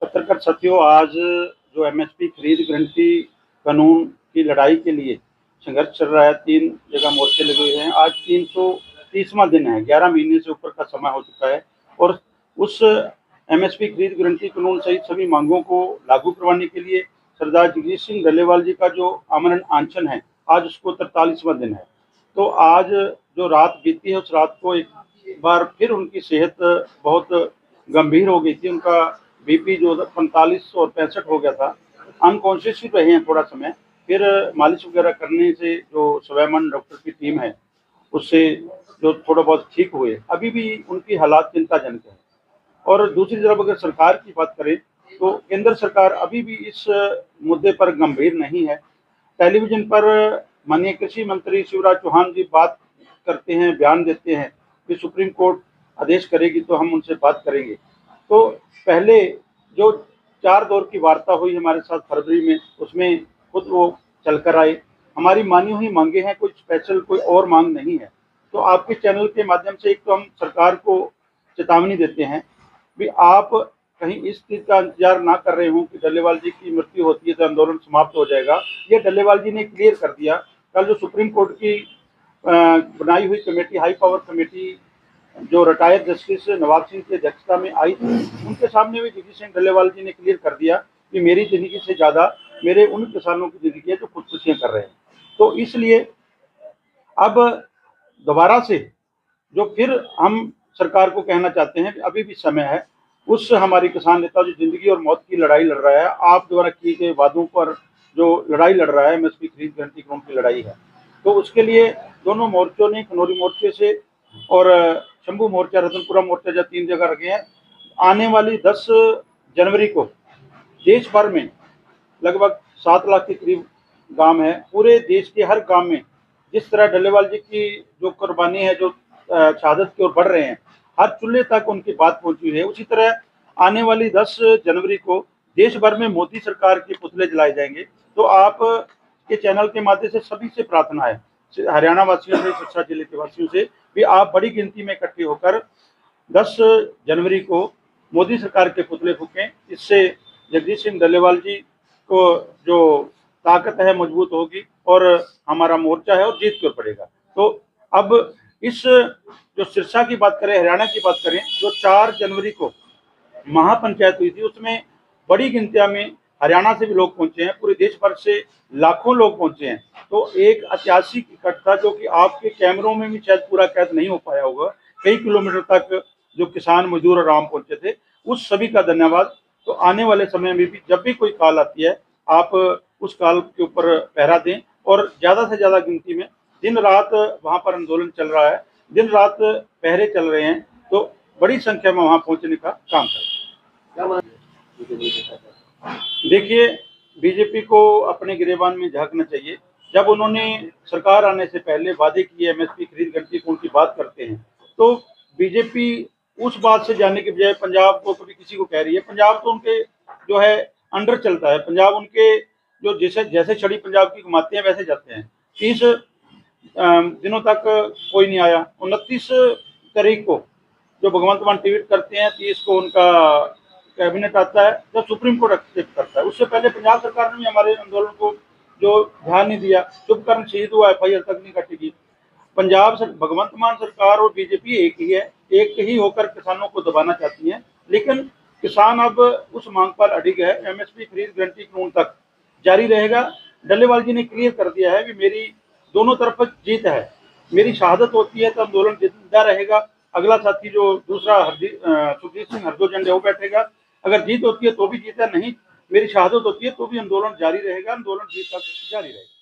पत्रकार साथियों, आज जो एमएसपी खरीद गारंटी कानून की लड़ाई के लिए संघर्ष चल रहा है, 3 जगह मोर्चे लगे हुए हैं। आज 330वां दिन है, 11 महीने से ऊपर का समय हो चुका है और उस एमएसपी खरीद गारंटी कानून सहित सभी मांगों को लागू करवाने के लिए सरदार जगजीत सिंह डल्लेवाल जी का जो आमरण अनशन है, आज उसको 43वां दिन है। तो आज जो रात बीती है, उस रात को एक बार फिर उनकी सेहत बहुत गंभीर हो गई थी। उनका बीपी जो 45 और 65 हो गया था। अनकॉन्शियस ही रहे हैं थोड़ा समय, फिर मालिश वगैरह करने से जो स्वाभिमान डॉक्टर की टीम है, उससे जो थोड़ा बहुत ठीक हुए। अभी भी उनकी हालात चिंताजनक है। और दूसरी तरफ अगर सरकार की बात करें, तो केंद्र सरकार अभी भी इस मुद्दे पर गंभीर नहीं है। टेलीविजन पर माननीय कृषि मंत्री शिवराज चौहान जी बात करते हैं, बयान देते हैं कि सुप्रीम कोर्ट आदेश करेगी तो हम उनसे बात करेंगे। तो पहले जो 4 दौर की वार्ता हुई हमारे साथ फरवरी में, उसमें खुद वो चलकर आए। हमारी मानी हुई मांगे हैं, कोई स्पेशल कोई और मांग नहीं है। तो आपके चैनल के माध्यम से एक तो हम सरकार को चेतावनी देते हैं भी आप कहीं इस चीज का इंतजार ना कर रहे हो कि डल्लेवाल जी की मृत्यु होती है तो आंदोलन समाप्त हो जाएगा। ये डल्लेवाल जी ने क्लियर कर दिया। कल जो सुप्रीम कोर्ट की बनाई हुई कमेटी, हाई पावर कमेटी, जो रिटायर्ड जस्टिस नवाब सिंह की अध्यक्षता में आई थी, उनके सामने भी जगजीत सिंह डल्लेवाल जी ने क्लियर कर दिया कि मेरी जिंदगी से ज्यादा मेरे उन किसानों की जिंदगी है जो खुदकुशियां कर रहे हैं। तो इसलिए अब दोबारा से जो फिर हम सरकार को कहना चाहते हैं कि अभी भी समय है। उस हमारे किसान नेता जो जिंदगी और मौत की लड़ाई लड़ रहा है, आप द्वारा किए गए वादों पर जो लड़ाई लड़ रहा है, एमएसपी खरीद गारंटी कानून की लड़ाई है, तो उसके लिए दोनों मोर्चों ने, खनौरी मोर्चे से और शंभू मोर्चा, रतनपुरा मोर्चा, जो 3 जगह रखे हैं, आने वाली 10 जनवरी को देश भर में लगभग 7 लाख के करीब गांव है, पूरे देश के हर गांव में जिस तरह डल्लेवाल जी की जो कुर्बानी है, जो शहादत की ओर बढ़ रहे हैं, हर चूल्हे तक उनकी बात पहुंची है। उसी तरह आने वाली 10 जनवरी को देश भर में मोदी सरकार के पुतले जलाए जाएंगे। तो आप के चैनल के माध्यम से सभी से प्रार्थना है, हरियाणा वासियों से, सिरसा जिले के वासियों से भी, आप बड़ी गिनती में इकट्ठे होकर 10 जनवरी को मोदी सरकार के पुतले फूकें। इससे जगजीत सिंह डल्लेवाल जी को जो ताकत है मजबूत होगी और हमारा मोर्चा है और जीत कर पड़ेगा। तो अब इस जो सिरसा की बात करें, हरियाणा की बात करें, जो 4 जनवरी को महापंचायत हुई थी, उसमें बड़ी गिनती में हरियाणा से भी लोग पहुंचे हैं, पूरे देश भर से लाखों लोग पहुंचे हैं। तो एक ऐतिहासिक इकट्ठा जो कि आपके कैमरों में भी शायद पूरा कैद नहीं हो पाया होगा, कई किलोमीटर तक जो किसान, मजदूर और आम पहुंचे थे, उस सभी का धन्यवाद। तो आने वाले समय में भी जब भी कोई कॉल आती है, आप उस कॉल के ऊपर पहरा दें और ज्यादा से ज्यादा गिनती में, दिन रात वहां पर आंदोलन चल रहा है, दिन रात पहरे चल रहे हैं, तो बड़ी संख्या में वहां पहुंचने का काम करें। देखिए, बीजेपी को अपने गिरेबान में झांकना चाहिए। जब उन्होंने सरकार आने से पहले वादे किए, एमएसपी खरीद गारंटी कानून की बात करते हैं, तो बीजेपी उस बात से जाने के बजाय पंजाब को कभी किसी को कह रही है। पंजाब तो उनके जो है अंडर चलता है, पंजाब उनके जो जैसे जैसे छड़ी पंजाब की घुमाते हैं वैसे जाते हैं। 30 दिनों तक कोई नहीं आया। 29 तारीख को जो भगवंत मान ट्वीट करते हैं, 30 को उनका कैबिनेट आता है, जब सुप्रीम कोर्ट एक्सेप्ट करता है। उससे पहले पंजाब सरकार ने भी हमारे आंदोलन को जो ध्यान नहीं दिया, शुभकर्ण शहीद हुआ, एफआईआर तक नहीं कटेगी। पंजाब से भगवंत मान सरकार और बीजेपी एक ही है, एक ही होकर किसानों को दबाना चाहती है। लेकिन किसान अब उस मांग पर अडिग है, एमएसपी खरीद गारंटी कानून तक जारी रहेगा। डल्लेवाल जी ने क्लियर कर दिया है कि मेरी दोनों तरफ जीत है, मेरी शहादत होती है तो आंदोलन जिंदा रहेगा। अगला साथी जो दूसरा सुखजीत सिंह हरदो झंडे वो बैठेगा। अगर जीत होती है तो भी जीत है, नहीं मेरी शहादत होती है तो भी आंदोलन जारी रहेगा, आंदोलन जीत तक जारी रहेगा।